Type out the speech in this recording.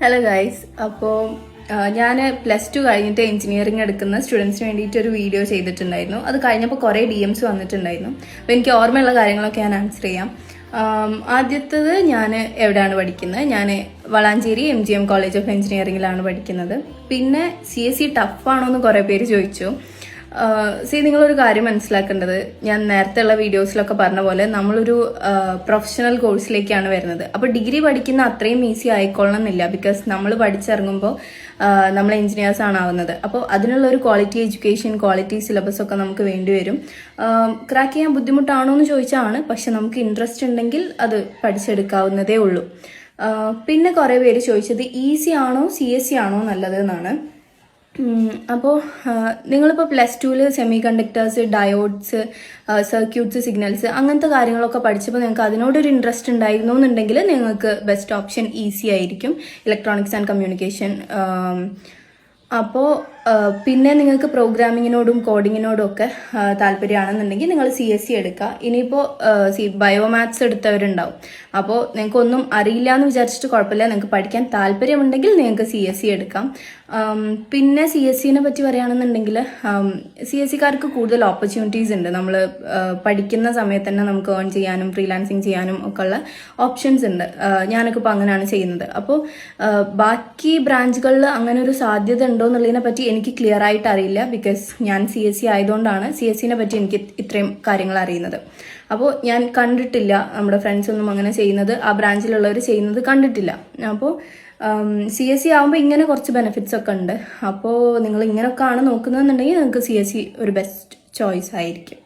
Hello guys. അപ്പോൾ ഞാൻ +2 കഴിഞ്ഞിട്ട് എഞ്ചിനീയറിംഗ് എടുക്കുന്ന സ്റ്റുഡൻസിന് വേണ്ടിയിട്ട് ഒരു വീഡിയോ ചെയ്തിട്ടുണ്ടായിരുന്നു. അത് കഴിഞ്ഞപ്പോൾ കുറേ DMs വന്നിട്ടുണ്ടായിരുന്നു. അപ്പോൾ എനിക്ക് ഓർമ്മയുള്ള കാര്യങ്ങളൊക്കെ ഞാൻ ആൻസർ ചെയ്യാം. ആദ്യത്തത്, ഞാൻ എവിടെയാണ് പഠിക്കുന്നത്? ഞാൻ വളാഞ്ചേരി MGM കോളേജ് ഓഫ് എഞ്ചിനീയറിംഗിലാണ് പഠിക്കുന്നത്. പിന്നെ CSE ടഫാണോ എന്ന് കുറേ പേര് ചോദിച്ചു. നിങ്ങളൊരു കാര്യം മനസ്സിലാക്കേണ്ടത്, ഞാൻ നേരത്തെ ഉള്ള വീഡിയോസിലൊക്കെ പറഞ്ഞ പോലെ നമ്മളൊരു പ്രൊഫഷണൽ കോഴ്സിലേക്കാണ് വരുന്നത്. അപ്പോൾ ഡിഗ്രി പഠിക്കുന്ന അത്രയും ഈസി ആയിക്കൊള്ളണം എന്നില്ല. ബിക്കോസ് നമ്മൾ പഠിച്ചിറങ്ങുമ്പോൾ നമ്മൾ എഞ്ചിനീയേഴ്സ് ആണ് ആവുന്നത്. അപ്പോൾ അതിനുള്ള ഒരു ക്വാളിറ്റി എഡ്യൂക്കേഷൻ, ക്വാളിറ്റി സിലബസ് ഒക്കെ നമുക്ക് വേണ്ടി വരും. ക്രാക്ക് ചെയ്യാൻ ബുദ്ധിമുട്ടാണോ എന്ന് ചോദിച്ചാണ്, പക്ഷെ നമുക്ക് ഇൻട്രസ്റ്റ് ഉണ്ടെങ്കിൽ അത് പഠിച്ചെടുക്കാവുന്നതേ ഉള്ളൂ. പിന്നെ കുറേ പേര് ചോദിച്ചത് ഈസി ആണോ CSE ആണോ നല്ലത് എന്നാണ്. അപ്പോൾ നിങ്ങളിപ്പോൾ +2 semi conductors, diodes, circuits, signals അങ്ങനത്തെ കാര്യങ്ങളൊക്കെ പഠിച്ചപ്പോൾ നിങ്ങൾക്ക് അതിനോടൊരു ഇൻട്രസ്റ്റ് ഉണ്ടായിരുന്നു എന്നുണ്ടെങ്കിൽ നിങ്ങൾക്ക് ബെസ്റ്റ് ഓപ്ഷൻ ഈസി ആയിരിക്കും, ഇലക്ട്രോണിക്സ് ആൻഡ് കമ്മ്യൂണിക്കേഷൻ. അപ്പോൾ പിന്നെ നിങ്ങൾക്ക് പ്രോഗ്രാമിങ്ങിനോടും കോഡിങ്ങിനോടും ഒക്കെ താല്പര്യമാണെന്നുണ്ടെങ്കിൽ നിങ്ങൾ CSE എടുക്കുക. ഇനിയിപ്പോൾ ബയോമാത്സ് എടുത്തവരുണ്ടാവും. അപ്പോൾ നിങ്ങൾക്കൊന്നും അറിയില്ല എന്ന് വിചാരിച്ചിട്ട് കുഴപ്പമില്ല. നിങ്ങൾക്ക് പഠിക്കാൻ താല്പര്യമുണ്ടെങ്കിൽ നിങ്ങൾക്ക് CSE എടുക്കാം. പിന്നെ CSEനെ പറ്റി പറയുകയാണെന്നുണ്ടെങ്കിൽ CSEക്കാർക്ക് കൂടുതൽ ഓപ്പർച്യൂണിറ്റീസ് ഉണ്ട്. നമ്മൾ പഠിക്കുന്ന സമയത്ത് തന്നെ നമുക്ക് ഏൺ ചെയ്യാനും ഫ്രീലാൻസിങ് ചെയ്യാനും ഒക്കെ ഉള്ള ഓപ്ഷൻസ് ഉണ്ട്. ഞാനൊക്കെ ഇപ്പോൾ അങ്ങനെയാണ് ചെയ്യുന്നത്. അപ്പോൾ ബാക്കി ബ്രാഞ്ചുകളിൽ അങ്ങനെ ഒരു സാധ്യത ഉണ്ടോ എന്നുള്ളതിനെ പറ്റി എനിക്ക് ക്ലിയർ ആയിട്ട് അറിയില്ല. ബിക്കോസ് ഞാൻ CSE ആയതുകൊണ്ടാണ് CSEനെ പറ്റി എനിക്ക് ഇത്രയും കാര്യങ്ങൾ അറിയുന്നത്. അപ്പോൾ ഞാൻ കണ്ടിട്ടില്ല, നമ്മുടെ ഫ്രണ്ട്സ് ഒന്നും അങ്ങനെ ചെയ്യുന്നത്, ആ ബ്രാഞ്ചിലുള്ളവർ ചെയ്യുന്നത് കണ്ടിട്ടില്ല. അപ്പോൾ CSE ആകുമ്പോൾ ഇങ്ങനെ കുറച്ച് ബെനിഫിറ്റ്സ് ഒക്കെ ഉണ്ട്. അപ്പോൾ നിങ്ങൾ ഇങ്ങനെയൊക്കെ ആണ് നോക്കുന്നതെന്നുണ്ടെങ്കിൽ നിങ്ങൾക്ക് CSE ഒരു ബെസ്റ്റ് ചോയ്സ് ആയിരിക്കും.